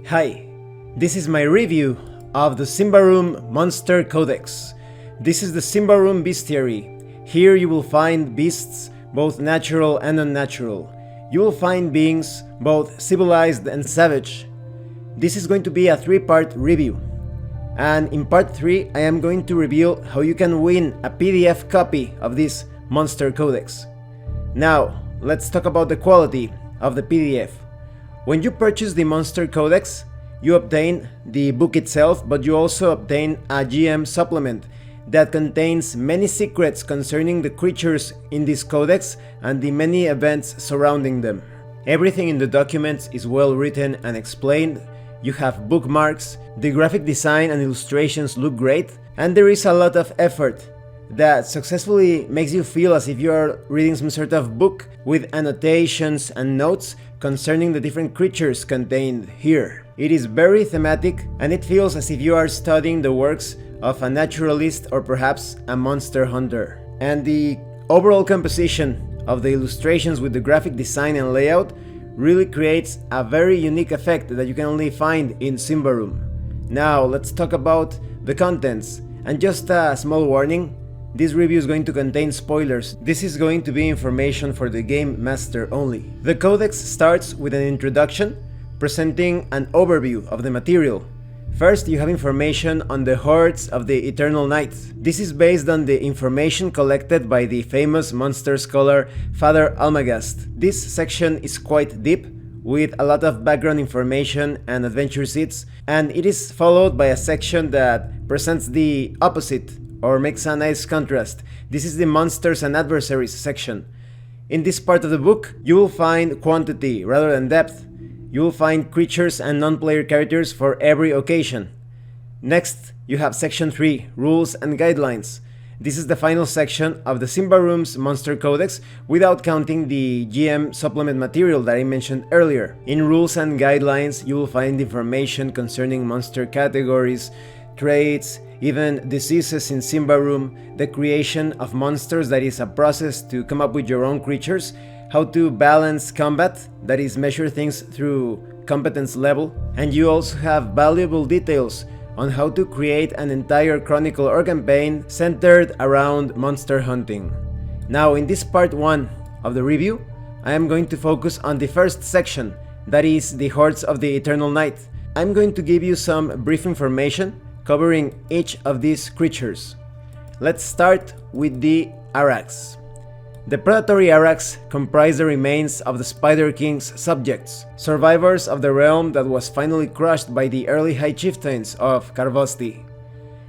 Hi, this is my review of the Symbaroum Monster Codex. This is the Symbaroum bestiary. Here you will find beasts, both natural and unnatural. You will find beings, both civilized and savage. This is going to be a 3-part review. And in part 3, I am going to reveal how you can win a PDF copy of this Monster Codex. Now, let's talk about the quality of the PDF. When you purchase the Monster Codex, you obtain the book itself, but you also obtain a GM supplement that contains many secrets concerning the creatures in this codex and the many events surrounding them. Everything in the documents is well written and explained. You have bookmarks, the graphic design and illustrations look great, and there is a lot of effort that successfully makes you feel as if you are reading some sort of book with annotations and notes concerning the different creatures contained here. It is very thematic and it feels as if you are studying the works of a naturalist or perhaps a monster hunter. And the overall composition of the illustrations with the graphic design and layout really creates a very unique effect that you can only find in Symbaroum. Now let's talk about the contents, and just a small warning. This review is going to contain spoilers. This is going to be information for the game master only. The codex starts with an introduction, presenting an overview of the material. First, you have information on the hordes of the Eternal Night. This is based on the information collected by the famous monster scholar Father Almagast. This section is quite deep, with a lot of background information and adventure seeds, and it is followed by a section that presents the opposite, or makes a nice contrast. This is the Monsters and Adversaries section. In this part of the book, you will find quantity rather than depth. You will find creatures and non-player characters for every occasion. Next, you have section 3, Rules and Guidelines. This is the final section of the Symbaroum's Monster Codex, without counting the GM supplement material that I mentioned earlier. In Rules and Guidelines, you will find information concerning monster categories, traits, even diseases in Symbaroum, the creation of monsters, that is a process to come up with your own creatures, how to balance combat, that is measure things through competence level, and you also have valuable details on how to create an entire chronicle or campaign centered around monster hunting. Now in this part 1 of the review, I am going to focus on the first section, that is the Hordes of the Eternal Night. I'm going to give you some brief information covering each of these creatures. Let's start with the Arax. The predatory Arax comprise the remains of the Spider King's subjects, survivors of the realm that was finally crushed by the early High Chieftains of Karvosti.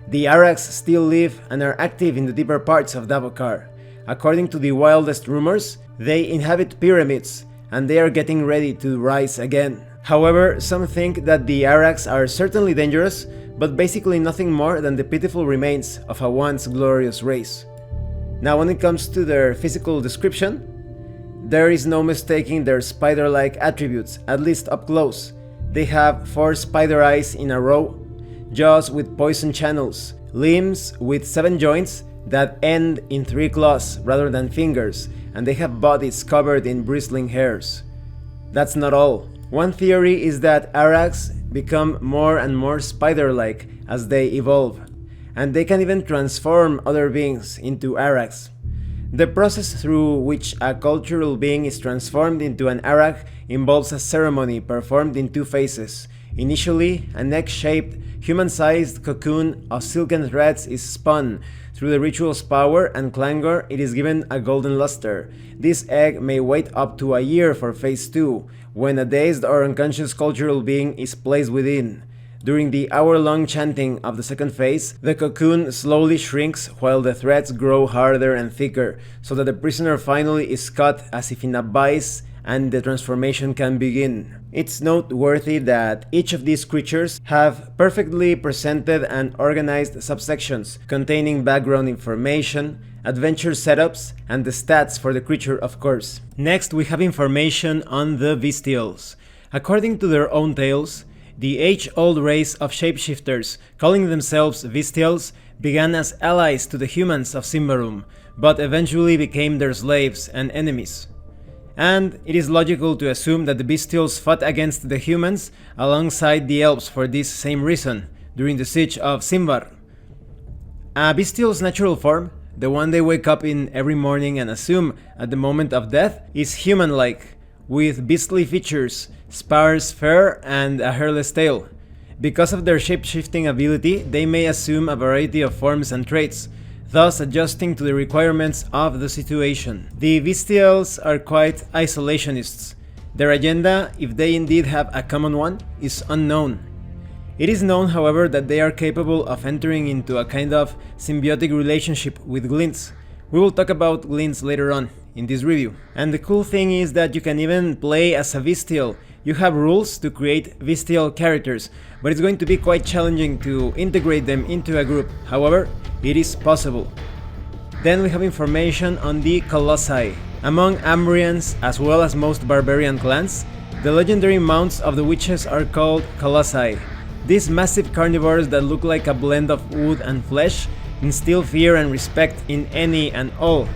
The Arax still live and are active in the deeper parts of Davokar. According to the wildest rumors, they inhabit pyramids and they are getting ready to rise again. However, some think that the Arax are certainly dangerous, but basically nothing more than the pitiful remains of a once glorious race. Now when it comes to their physical description, there is no mistaking their spider-like attributes, at least up close. They have 4 spider eyes in a row, jaws with poison channels, limbs with 7 joints that end in 3 claws rather than fingers, and they have bodies covered in bristling hairs. That's not all. One theory is that Arax become more and more spider-like as they evolve, and they can even transform other beings into Arax. The process through which a cultural being is transformed into an Arax involves a ceremony performed in 2 phases. Initially, an egg-shaped, human-sized cocoon of silken threads is spun. Through the ritual's power and clangor, it is given a golden luster. This egg may wait up to a year for phase 2, when a dazed or unconscious cultural being is placed within. During the hour-long chanting of the second phase, the cocoon slowly shrinks while the threads grow harder and thicker, so that the prisoner finally is cut as if in a vice and the transformation can begin. It's noteworthy that each of these creatures have perfectly presented and organized subsections containing background information, adventure setups, and the stats for the creature, of course. Next, we have information on the Bestials. According to their own tales, the age-old race of shapeshifters, calling themselves Bestials, began as allies to the humans of Symbaroum, but eventually became their slaves and enemies. and it is logical to assume that the bestials fought against the humans alongside the elves for this same reason during the siege of Symbaroum. A bestial's natural form, the one they wake up in every morning and assume at the moment of death, is human-like, with beastly features, sparse fur, and a hairless tail. Because of their shape-shifting ability, they may assume a variety of forms and traits, thus adjusting to the requirements of the situation. The bestials are quite isolationists. Their agenda, if they indeed have a common one, is unknown. It is known, however, that they are capable of entering into a kind of symbiotic relationship with glints. We will talk about glints later on in this review. And the cool thing is that you can even play as a bestial. You have rules to create bestial characters, but it's going to be quite challenging to integrate them into a group. However, it is possible. Then we have information on the Colossi. Among Ambrians, as well as most barbarian clans, the legendary mounts of the witches are called Colossi. These massive carnivores that look like a blend of wood and flesh instill fear and respect in any and all.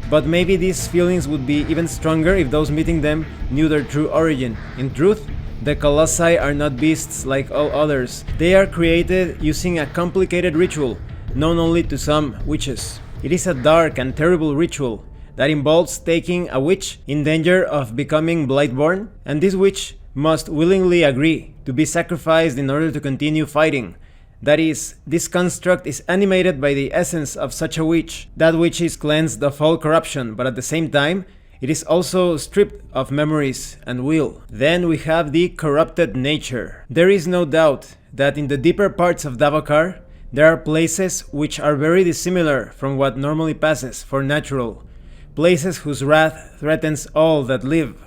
But maybe these feelings would be even stronger if those meeting them knew their true origin. In truth, the Colossi are not beasts like all others. They are created using a complicated ritual, known only to some witches. It is a dark and terrible ritual that involves taking a witch in danger of becoming Blightborn, and this witch must willingly agree to be sacrificed in order to continue fighting. That is, this construct is animated by the essence of such a witch. That witch is cleansed of all corruption, but at the same time, it is also stripped of memories and will. Then we have the corrupted nature. There is no doubt that in the deeper parts of Davokar, there are places which are very dissimilar from what normally passes for natural. Places whose wrath threatens all that live.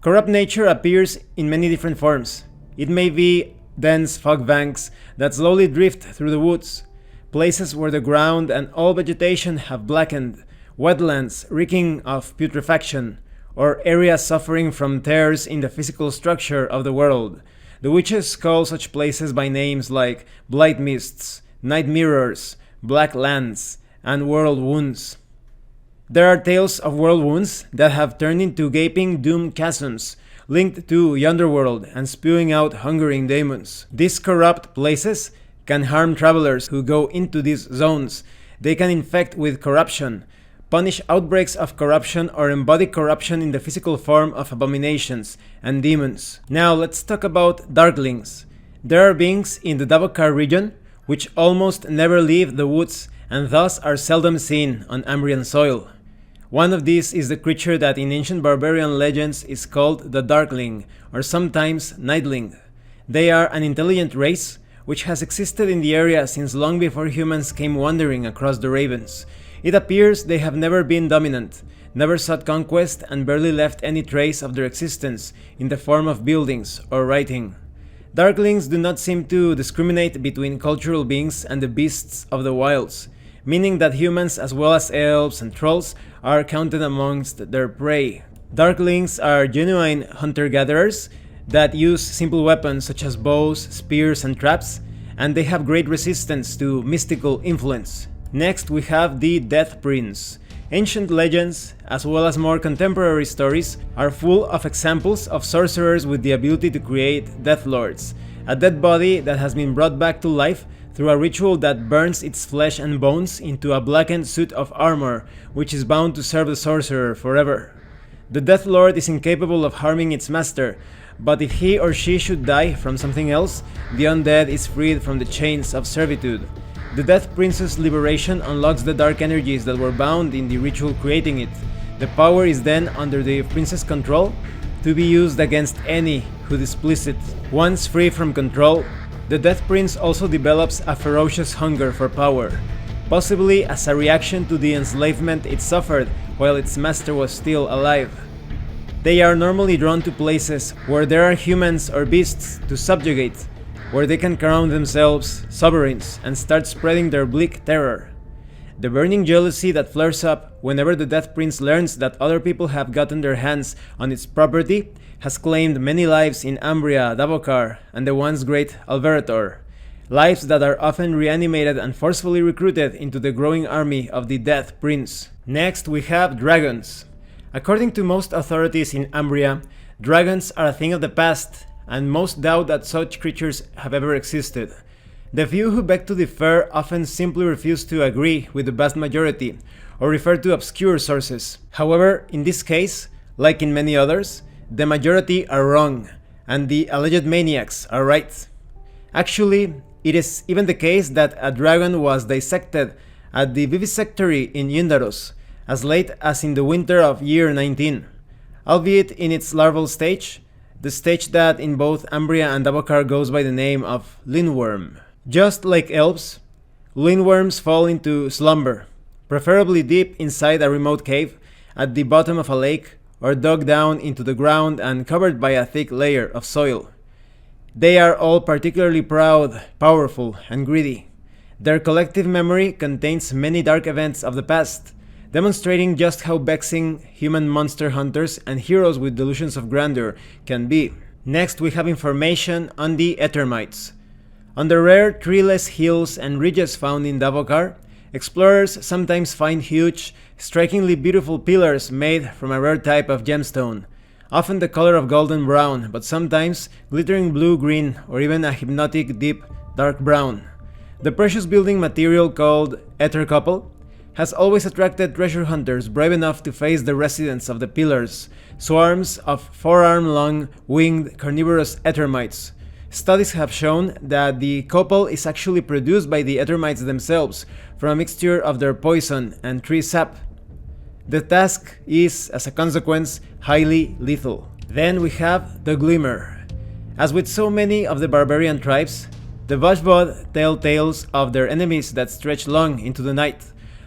Corrupt nature appears in many different forms. It may be dense fog banks that slowly drift through the woods, places where the ground and all vegetation have blackened, wetlands reeking of putrefaction, or areas suffering from tears in the physical structure of the world. The witches call such places by names like blight mists, night mirrors, black lands, and world wounds. There are tales of world wounds that have turned into gaping doom chasms, linked to yonder world and spewing out hungering demons. These corrupt places can harm travelers who go into these zones. They can infect with corruption, punish outbreaks of corruption, or embody corruption in the physical form of abominations and demons. Now let's talk about Darklings. There are beings in the Davokar region which almost never leave the woods and thus are seldom seen on Ambrian soil. One of these is the creature that in ancient barbarian legends is called the Darkling, or sometimes Nightling. They are an intelligent race which has existed in the area since long before humans came wandering across the ravens. It appears they have never been dominant, never sought conquest, and barely left any trace of their existence in the form of buildings or writing. Darklings do not seem to discriminate between cultural beings and the beasts of the wilds, meaning that humans as well as elves and trolls are counted amongst their prey. Darklings are genuine hunter-gatherers that use simple weapons such as bows, spears, and traps, and they have great resistance to mystical influence. Next we have the Death Prince. Ancient legends, as well as more contemporary stories, are full of examples of sorcerers with the ability to create Death Lords, a dead body that has been brought back to life through a ritual that burns its flesh and bones into a blackened suit of armor, which is bound to serve the sorcerer forever. The Death Lord is incapable of harming its master, but if he or she should die from something else, the undead is freed from the chains of servitude. The Death Prince's liberation unlocks the dark energies that were bound in the ritual creating it. The power is then under the prince's control to be used against any who displease it. Once free from control, the Death Prince also develops a ferocious hunger for power, possibly as a reaction to the enslavement it suffered while its master was still alive. They are normally drawn to places where there are humans or beasts to subjugate, where they can crown themselves sovereigns and start spreading their bleak terror. The burning jealousy that flares up whenever the Death Prince learns that other people have gotten their hands on its property has claimed many lives in Ambria, Davokar, and the once great Alverator, lives that are often reanimated and forcefully recruited into the growing army of the Death Prince. Next we have dragons. According to most authorities in Umbria, dragons are a thing of the past, and most doubt that such creatures have ever existed. The few who beg to differ often simply refuse to agree with the vast majority, or refer to obscure sources. However, in this case, like in many others, the majority are wrong, and the alleged maniacs are right. Actually, it is even the case that a dragon was dissected at the vivisectory in Yndaros, as late as in the winter of year 19, albeit in its larval stage, the stage that in both Umbria and Davokar goes by the name of lindworm. Just like elves, lindworms fall into slumber, preferably deep inside a remote cave, at the bottom of a lake, or dug down into the ground and covered by a thick layer of soil. They are all particularly proud, powerful, and greedy. Their collective memory contains many dark events of the past, demonstrating just how vexing human monster hunters and heroes with delusions of grandeur can be. Next, we have information on the Ettermites. On the rare treeless hills and ridges found in Davokar, explorers sometimes find huge, strikingly beautiful pillars made from a rare type of gemstone, often the color of golden brown, but sometimes glittering blue-green or even a hypnotic deep dark brown. The precious building material called ettercopal has always attracted treasure hunters brave enough to face the residents of the pillars, swarms of forearm-long winged carnivorous ettermites. Studies have shown that the copal is actually produced by the ettermites themselves from a mixture of their poison and tree sap. The task is, as a consequence, highly lethal. Then we have the Glimmer. As with so many of the barbarian tribes, the Vashvod tell tales of their enemies that stretch long into the night,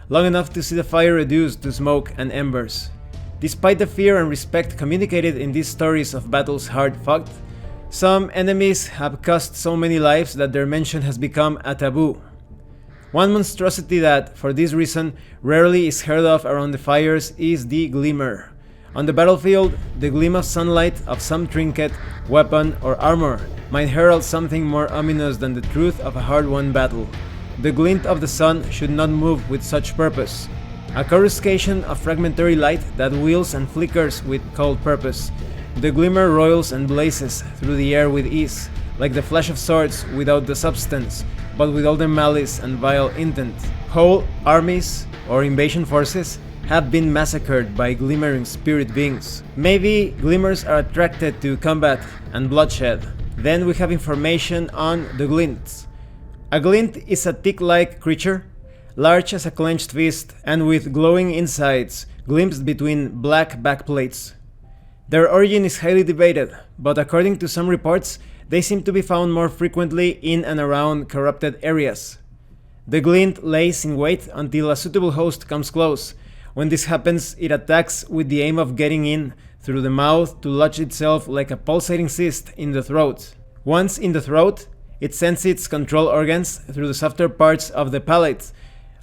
long enough to see the fire reduced to smoke and embers. Despite the fear and respect communicated in these stories of battles hard-fought, some enemies have cost so many lives that their mention has become a taboo. One monstrosity that, for this reason, rarely is heard of around the fires is the Glimmer. On the battlefield, the gleam of sunlight of some trinket, weapon, or armor might herald something more ominous than the truth of a hard-won battle. The glint of the sun should not move with such purpose. A coruscation of fragmentary light that wheels and flickers with cold purpose. The Glimmer roils and blazes through the air with ease, like the flash of swords without the substance, but with all the malice and vile intent. Whole armies or invasion forces have been massacred by glimmering spirit beings. Maybe glimmers are attracted to combat and bloodshed. Then we have information on the glints. A glint is a tick-like creature, large as a clenched fist and with glowing insides glimpsed between black backplates. Their origin is highly debated, but according to some reports, they seem to be found more frequently in and around corrupted areas. The glint lays in wait until a suitable host comes close. When this happens, it attacks with the aim of getting in through the mouth to lodge itself like a pulsating cyst in the throat. Once in the throat, it sends its control organs through the softer parts of the palate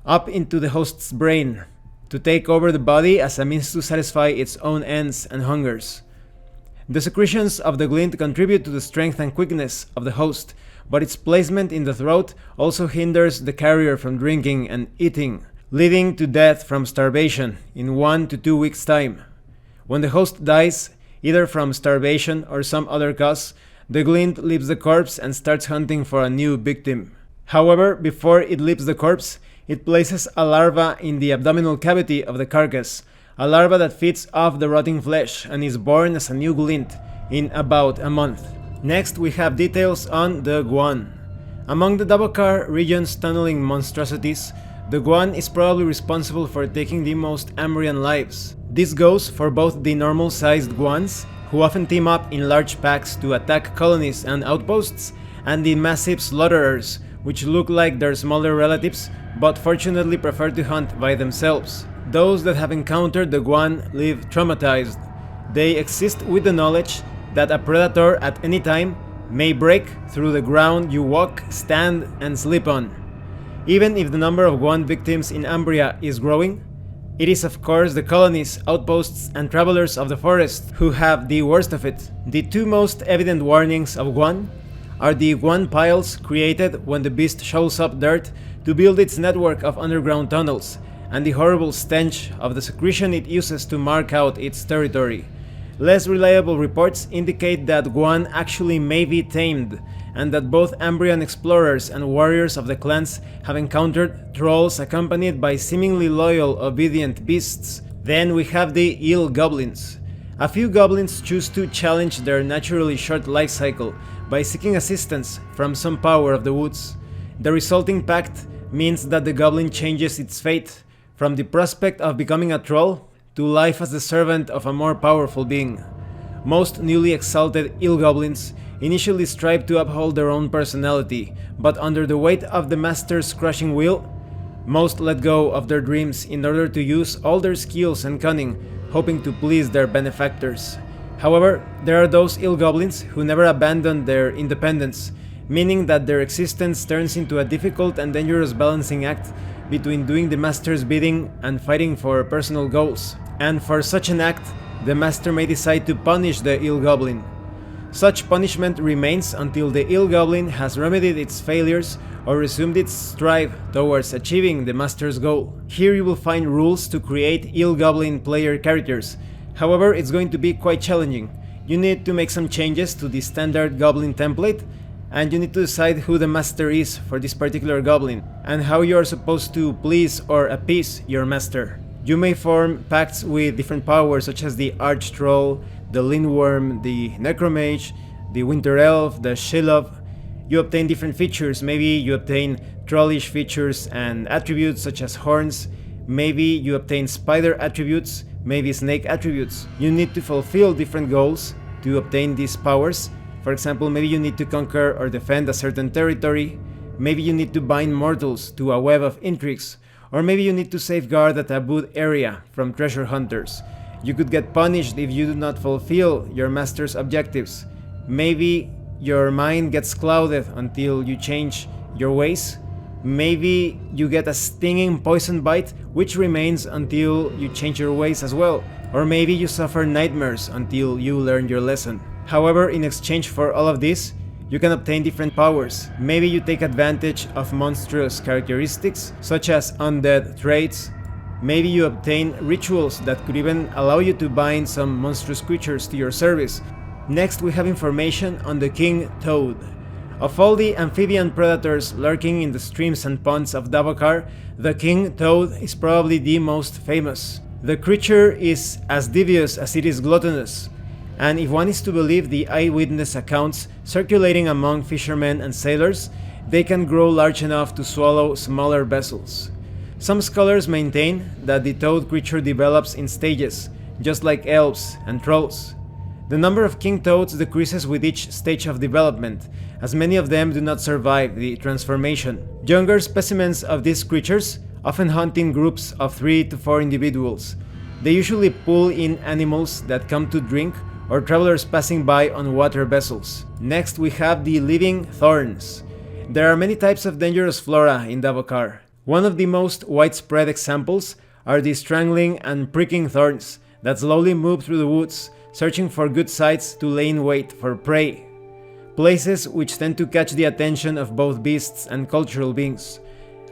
up into the host's brain, to take over the body as a means to satisfy its own ends and hungers. The secretions of the glint contribute to the strength and quickness of the host, but its placement in the throat also hinders the carrier from drinking and eating, leading to death from starvation in 1 to 2 weeks' time. When the host dies, either from starvation or some other cause, the glint leaves the corpse and starts hunting for a new victim. However, before it leaves the corpse, it places a larva in the abdominal cavity of the carcass, a larva that feeds off the rotting flesh and is born as a new glint in about a month. Next, we have details on the Guan. Among the Davokar region's tunneling monstrosities, the Guan is probably responsible for taking the most Umbrian lives. This goes for both the normal-sized Guans, who often team up in large packs to attack colonies and outposts, and the massive slaughterers, which look like their smaller relatives, but fortunately prefer to hunt by themselves. Those that have encountered the Guan live traumatized. They exist with the knowledge that a predator at any time may break through the ground you walk, stand, and sleep on. Even if the number of Guan victims in Umbria is growing, it is of course the colonies, outposts, and travelers of the forest who have the worst of it. The two most evident warnings of Guan are the Guan piles created when the beast shoals up dirt to build its network of underground tunnels, and the horrible stench of the secretion it uses to mark out its territory. Less reliable reports indicate that Guan actually may be tamed, and that both Ambrian explorers and warriors of the clans have encountered trolls accompanied by seemingly loyal, obedient beasts. Then we have the eel goblins. A few goblins choose to challenge their naturally short life cycle by seeking assistance from some power of the woods. The resulting pact means that the goblin changes its fate from the prospect of becoming a troll to life as the servant of a more powerful being. Most newly exalted eel goblins initially strive to uphold their own personality, but under the weight of the master's crushing will, most let go of their dreams in order to use all their skills and cunning, hoping to please their benefactors. However, there are those eel goblins who never abandon their independence, meaning that their existence turns into a difficult and dangerous balancing act between doing the master's bidding and fighting for personal goals. And for such an act, the master may decide to punish the eel goblin. Such punishment remains until the eel goblin has remedied its failures or resumed its strive towards achieving the master's goal. Here you will find rules to create eel goblin player characters. However, it's going to be quite challenging. You need to make some changes to the standard goblin template, and you need to decide who the master is for this particular goblin, and how you are supposed to please or appease your master. You may form pacts with different powers such as the Arch-Troll, the Lindworm, the Necromage, the Winter Elf, the Shelob. You obtain different features. Maybe you obtain trollish features and attributes such as horns. Maybe you obtain spider attributes, maybe snake attributes. You need to fulfill different goals to obtain these powers. For example, maybe you need to conquer or defend a certain territory. Maybe you need to bind mortals to a web of intrigues. Or maybe you need to safeguard a tabooed area from treasure hunters. You could get punished if you do not fulfill your master's objectives. Maybe your mind gets clouded until you change your ways. Maybe you get a stinging poison bite which remains until you change your ways as well. Or maybe you suffer nightmares until you learn your lesson. However, in exchange for all of this, you can obtain different powers. Maybe you take advantage of monstrous characteristics, such as undead traits. Maybe you obtain rituals that could even allow you to bind some monstrous creatures to your service. Next, we have information on the King Toad. Of all the amphibian predators lurking in the streams and ponds of Davokar, the King Toad is probably the most famous. The creature is as devious as it is gluttonous, and if one is to believe the eyewitness accounts circulating among fishermen and sailors, they can grow large enough to swallow smaller vessels. Some scholars maintain that the toad creature develops in stages, just like elves and trolls. The number of king toads decreases with each stage of development, as many of them do not survive the transformation. Younger specimens of these creatures often hunt in groups of 3 to 4 individuals. They usually pull in animals that come to drink or travelers passing by on water vessels. Next, we have the living thorns. There are many types of dangerous flora in Davokar. One of the most widespread examples are the strangling and pricking thorns that slowly move through the woods, searching for good sites to lay in wait for prey. Places which tend to catch the attention of both beasts and cultural beings.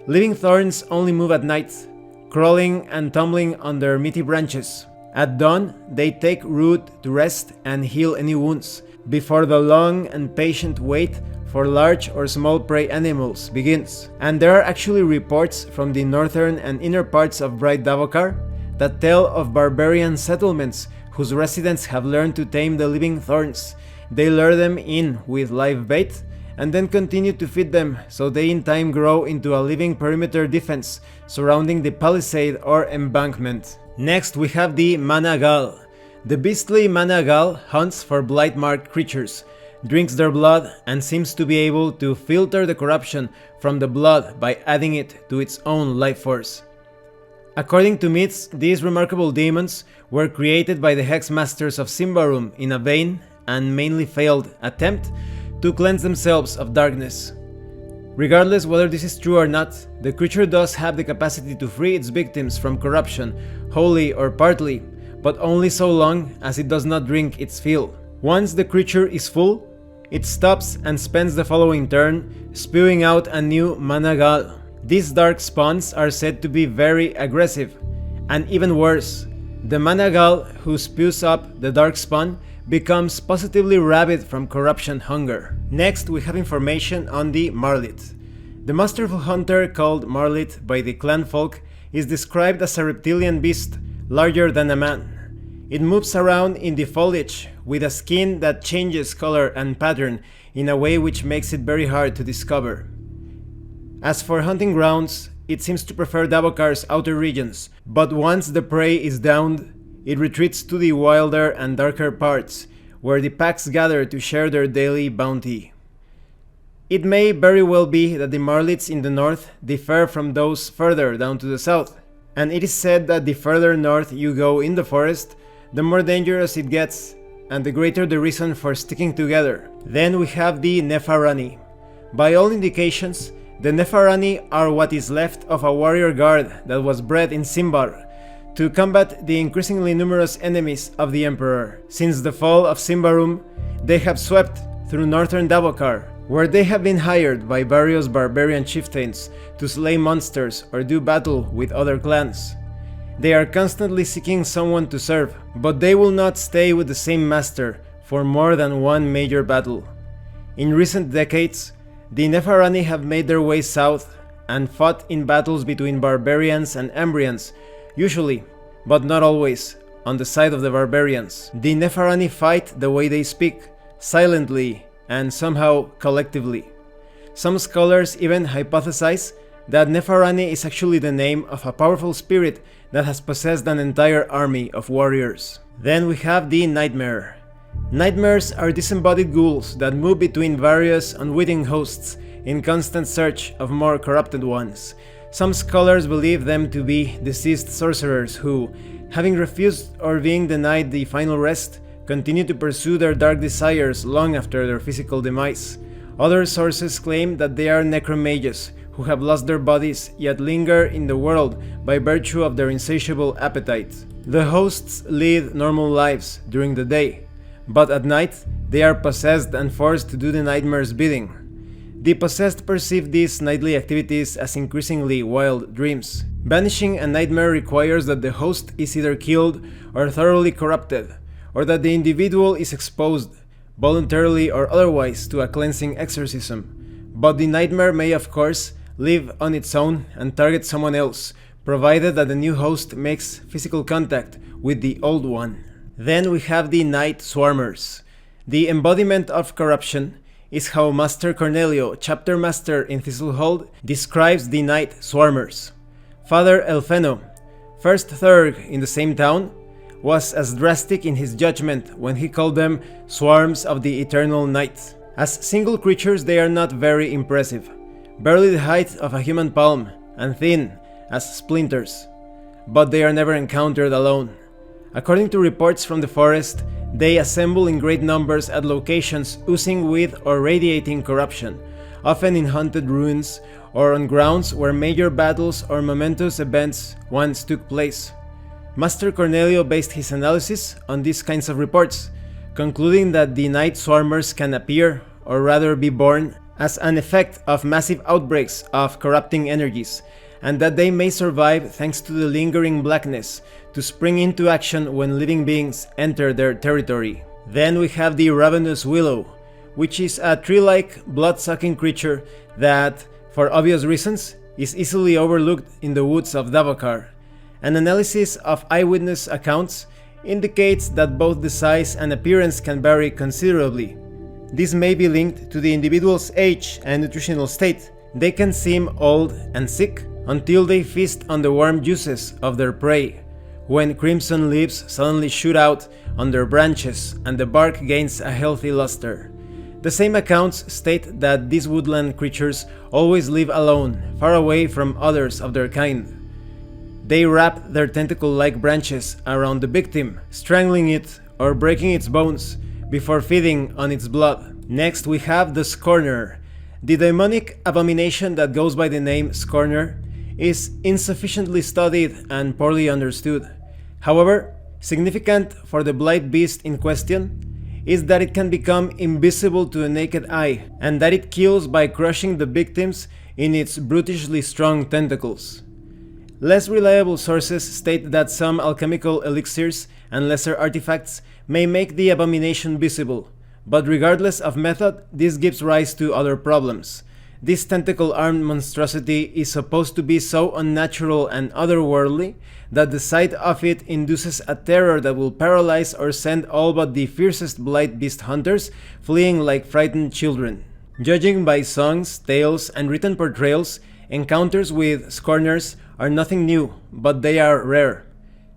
Living thorns only move at night, crawling and tumbling on their meaty branches. At dawn, they take root to rest and heal any wounds, before the long and patient wait for large or small prey animals begins. And there are actually reports from the northern and inner parts of Bright Davokar that tell of barbarian settlements whose residents have learned to tame the living thorns. They lure them in with live bait and then continue to feed them, so they in time grow into a living perimeter defense surrounding the palisade or embankment. Next, we have the Managal. The beastly Managal hunts for blight-marked creatures, drinks their blood, and seems to be able to filter the corruption from the blood by adding it to its own life force. According to myths, these remarkable demons were created by the Hex Masters of Symbaroum in a vain and mainly failed attempt to cleanse themselves of darkness. Regardless whether this is true or not, the creature does have the capacity to free its victims from corruption, wholly or partly, but only so long as it does not drink its fill. Once the creature is full, it stops and spends the following turn spewing out a new Managal. These dark spawns are said to be very aggressive, and even worse, the Managal who spews up the dark spawn becomes positively rabid from corruption hunger. Next, we have information on the Marlit. The masterful hunter called Marlit by the clan folk is described as a reptilian beast larger than a man. It moves around in the foliage with a skin that changes color and pattern in a way which makes it very hard to discover. As for hunting grounds, it seems to prefer Davokar's outer regions, but once the prey is downed, it retreats to the wilder and darker parts, where the packs gather to share their daily bounty. It may very well be that the Marlits in the north differ from those further down to the south, and it is said that the further north you go in the forest, the more dangerous it gets, and the greater the reason for sticking together. Then we have the Nefarani. By all indications, the Nefarani are what is left of a warrior guard that was bred in Symbar to combat the increasingly numerous enemies of the Emperor. Since the fall of Symbaroum, they have swept through northern Davokar, where they have been hired by various barbarian chieftains to slay monsters or do battle with other clans. They are constantly seeking someone to serve, but they will not stay with the same master for more than one major battle. In recent decades, the Nefarani have made their way south and fought in battles between barbarians and Ambrians, usually, but not always, on the side of the barbarians. The Nefarani fight the way they speak, silently and somehow collectively. Some scholars even hypothesize that Nefarani is actually the name of a powerful spirit that has possessed an entire army of warriors. Then we have the Nightmare. Nightmares are disembodied ghouls that move between various unwitting hosts in constant search of more corrupted ones. Some scholars believe them to be deceased sorcerers who, having refused or being denied the final rest, continue to pursue their dark desires long after their physical demise. Other sources claim that they are necromages who have lost their bodies yet linger in the world by virtue of their insatiable appetite. The hosts lead normal lives during the day, but at night they are possessed and forced to do the nightmare's bidding. The possessed perceive these nightly activities as increasingly wild dreams. Banishing a nightmare requires that the host is either killed or thoroughly corrupted, or that the individual is exposed, voluntarily or otherwise, to a cleansing exorcism. But the nightmare may, of course, live on its own and target someone else, provided that the new host makes physical contact with the old one. Then we have the Night Swarmers. The embodiment of corruption is how Master Cornelio, chapter master in Thistlehold, describes the Night Swarmers. Father Elfeno, first Thurg in the same town, was as drastic in his judgment when he called them swarms of the eternal night. As single creatures they are not very impressive, barely the height of a human palm and thin as splinters, but they are never encountered alone. According to reports from the forest, they assemble in great numbers at locations oozing with or radiating corruption, often in haunted ruins or on grounds where major battles or momentous events once took place. Master Cornelio based his analysis on these kinds of reports, concluding that the night swarmers can appear, or rather be born, as an effect of massive outbreaks of corrupting energies, and that they may survive thanks to the lingering blackness to spring into action when living beings enter their territory. Then we have the Ravenous Willow, which is a tree-like, blood-sucking creature that, for obvious reasons, is easily overlooked in the woods of Davokar. An analysis of eyewitness accounts indicates that both the size and appearance can vary considerably. This may be linked to the individual's age and nutritional state. They can seem old and sick until they feast on the warm juices of their prey, when crimson leaves suddenly shoot out on their branches and the bark gains a healthy luster. The same accounts state that these woodland creatures always live alone, far away from others of their kind. They wrap their tentacle-like branches around the victim, strangling it or breaking its bones before feeding on its blood. Next we have the Scorner. The demonic abomination that goes by the name Scorner is insufficiently studied and poorly understood. However, significant for the blight beast in question is that it can become invisible to the naked eye, and that it kills by crushing the victims in its brutishly strong tentacles. Less reliable sources state that some alchemical elixirs and lesser artifacts may make the abomination visible, but regardless of method, this gives rise to other problems. This tentacle-armed monstrosity is supposed to be so unnatural and otherworldly that the sight of it induces a terror that will paralyze or send all but the fiercest blight beast hunters fleeing like frightened children. Judging by songs, tales, and written portrayals, encounters with scorners are nothing new, but they are rare.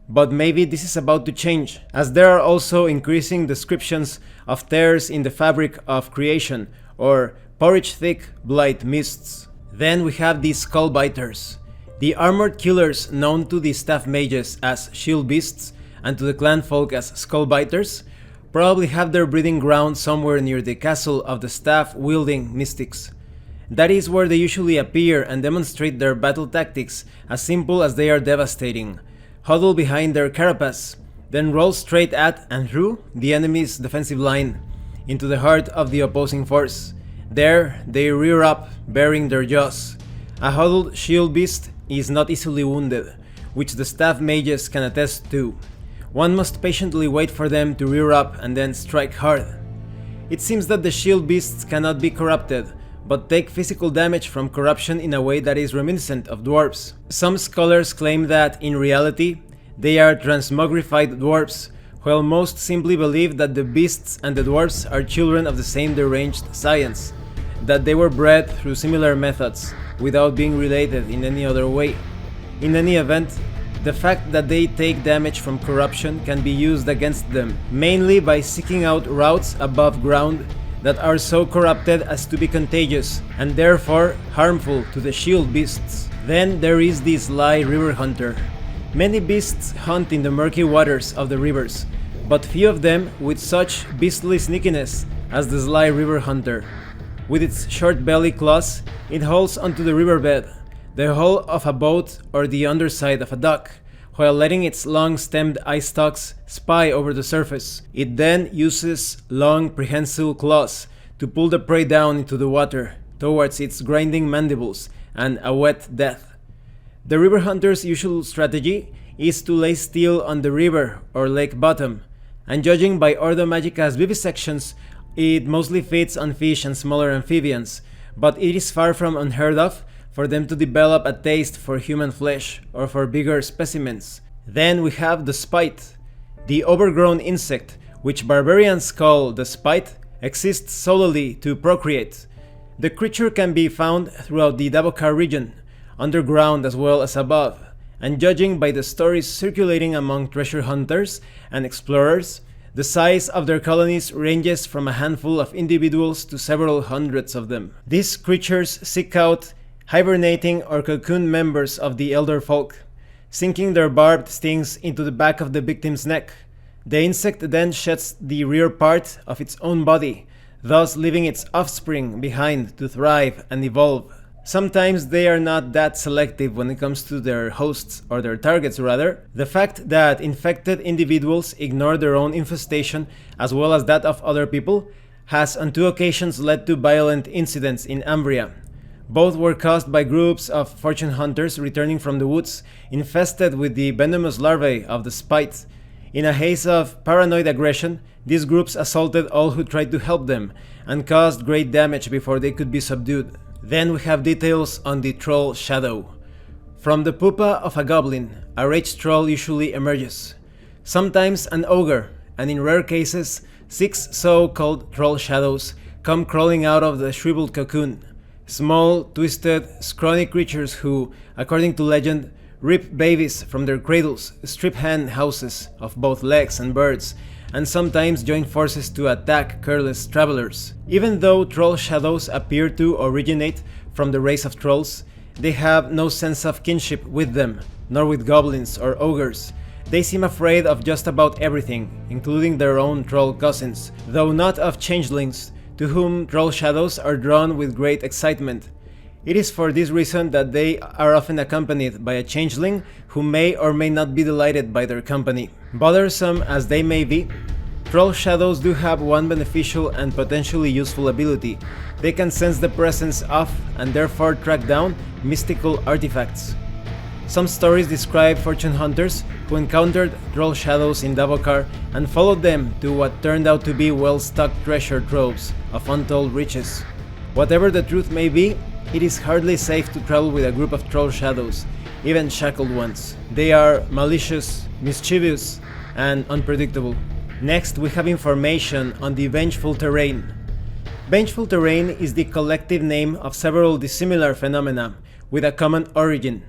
But maybe this is about to change, as there are also increasing descriptions of tears in the fabric of creation, or porridge-thick blight mists. Then we have the skull-biters, the armored killers known to the staff mages as shield beasts and to the clan folk as skull-biters, probably have their breeding ground somewhere near the castle of the staff-wielding mystics. That is where they usually appear and demonstrate their battle tactics, as simple as they are devastating. Huddle behind their carapace, then roll straight at and through the enemy's defensive line, into the heart of the opposing force. There, they rear up, baring their jaws. A huddled shield beast is not easily wounded, which the staff mages can attest to. One must patiently wait for them to rear up and then strike hard. It seems that the shield beasts cannot be corrupted, but take physical damage from corruption in a way that is reminiscent of dwarves. Some scholars claim that, in reality, they are transmogrified dwarves, while most simply believe that the beasts and the dwarves are children of the same deranged science, that they were bred through similar methods, without being related in any other way. In any event, the fact that they take damage from corruption can be used against them, mainly by seeking out routes above ground that are so corrupted as to be contagious, and therefore harmful to the shield beasts. Then there is the sly river hunter. Many beasts hunt in the murky waters of the rivers, but few of them with such beastly sneakiness as the sly river hunter. With its short belly claws, it holds onto the riverbed, the hull of a boat or the underside of a dock, while letting its long-stemmed eye stalks spy over the surface. It then uses long prehensile claws to pull the prey down into the water, towards its grinding mandibles and a wet death. The river hunter's usual strategy is to lay still on the river or lake bottom, and judging by Ordo Magica's vivisections, it mostly feeds on fish and smaller amphibians, but it is far from unheard of for them to develop a taste for human flesh or for bigger specimens. Then we have the spite. The overgrown insect, which barbarians call the spite, exists solely to procreate. The creature can be found throughout the Davokar region, underground as well as above, and judging by the stories circulating among treasure hunters and explorers, the size of their colonies ranges from a handful of individuals to several hundreds of them. These creatures seek out hibernating or cocoon members of the elder folk, sinking their barbed stings into the back of the victim's neck. The insect then sheds the rear part of its own body, thus leaving its offspring behind to thrive and evolve. Sometimes they are not that selective when it comes to their hosts, or their targets rather. The fact that infected individuals ignore their own infestation as well as that of other people has on 2 occasions led to violent incidents in Umbria. Both were caused by groups of fortune hunters returning from the woods, infested with the venomous larvae of the spite. In a haze of paranoid aggression, these groups assaulted all who tried to help them, and caused great damage before they could be subdued. Then we have details on the troll shadow. From the pupa of a goblin, a raged troll usually emerges. Sometimes an ogre, and in rare cases, 6 so-called troll shadows come crawling out of the shriveled cocoon. Small, twisted, scrawny creatures who, according to legend, rip babies from their cradles, strip hen houses of both legs and birds, and sometimes join forces to attack careless travelers. Even though troll shadows appear to originate from the race of trolls, they have no sense of kinship with them, nor with goblins or ogres. They seem afraid of just about everything, including their own troll cousins, though not of changelings, to whom troll shadows are drawn with great excitement. It is for this reason that they are often accompanied by a changeling who may or may not be delighted by their company. Bothersome as they may be, Troll shadows do have one beneficial and potentially useful ability. They can sense the presence of, and therefore track down, mystical artifacts. Some stories describe fortune hunters who encountered troll shadows in Davokar and followed them to what turned out to be well-stocked treasure troves of untold riches. Whatever the truth may be, it is hardly safe to travel with a group of troll shadows, even shackled ones. They are malicious, mischievous, and unpredictable. Next, we have information on the Vengeful Terrain. Vengeful Terrain is the collective name of several dissimilar phenomena with a common origin.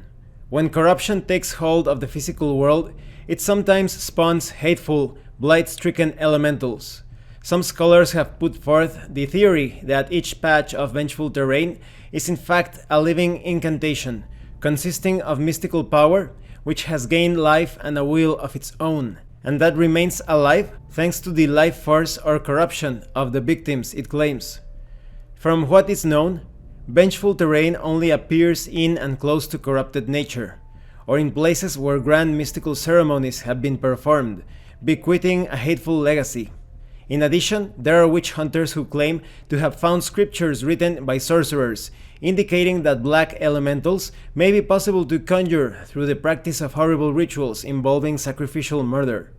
When corruption takes hold of the physical world, it sometimes spawns hateful, blight-stricken elementals. Some scholars have put forth the theory that each patch of Vengeful Terrain is in fact a living incantation, consisting of mystical power which has gained life and a will of its own, and that remains alive thanks to the life force or corruption of the victims it claims. From what is known, Vengeful Terrain only appears in and close to corrupted nature, or in places where grand mystical ceremonies have been performed, bequeathing a hateful legacy. In addition, there are witch hunters who claim to have found scriptures written by sorcerers, indicating that black elementals may be possible to conjure through the practice of horrible rituals involving sacrificial murder.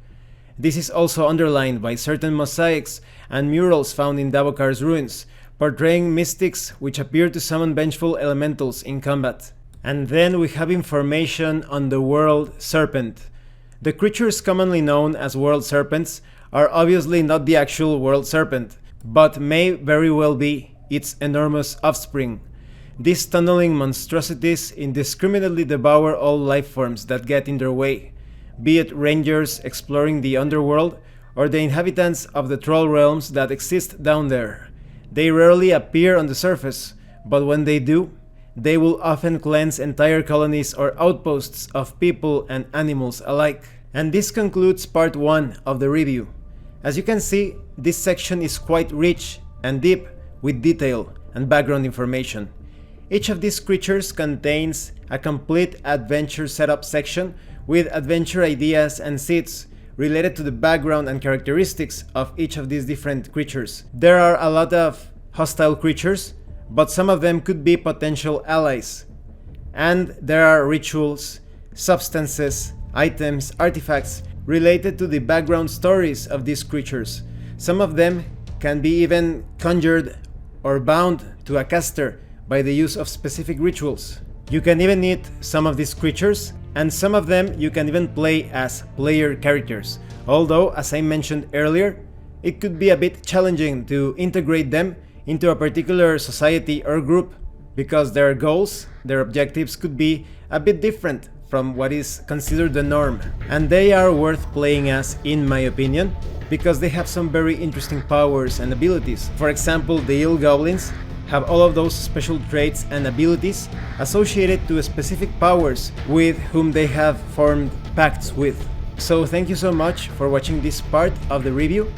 This is also underlined by certain mosaics and murals found in Davokar's ruins, portraying mystics which appear to summon vengeful elementals in combat. And then we have information on the World Serpent. The creatures commonly known as World Serpents are obviously not the actual World Serpent, but may very well be its enormous offspring. These tunneling monstrosities indiscriminately devour all life forms that get in their way, be it rangers exploring the underworld or the inhabitants of the troll realms that exist down there. They rarely appear on the surface, but when they do, they will often cleanse entire colonies or outposts of people and animals alike. And this concludes part 1 of the review. As you can see, this section is quite rich and deep with detail and background information. Each of these creatures contains a complete adventure setup section with adventure ideas and seeds related to the background and characteristics of each of these different creatures. There are a lot of hostile creatures, but some of them could be potential allies. And there are rituals, substances, items, artifacts related to the background stories of these creatures. Some of them can be even conjured or bound to a caster by the use of specific rituals. You can even eat some of these creatures, and some of them you can even play as player characters, although, as I mentioned earlier, it could be a bit challenging to integrate them into a particular society or group, because their goals, their objectives could be a bit different from what is considered the norm, and they are worth playing as, in my opinion, because they have some very interesting powers and abilities. For example, the Ill Goblins have all of those special traits and abilities associated to specific powers with whom they have formed pacts with. So thank you so much for watching this part of the review.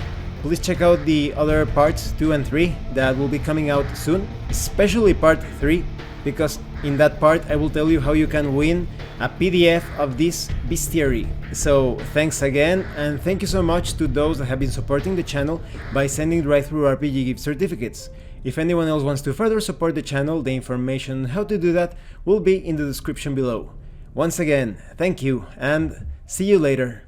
Please check out the other parts 2 and 3 that will be coming out soon, especially part 3, because in that part I will tell you how you can win a PDF of this bestiary. So thanks again, and thank you so much to those that have been supporting the channel by sending drive-thru RPG gift certificates. If anyone else wants to further support the channel, the information on how to do that will be in the description below. Once again, thank you, and see you later.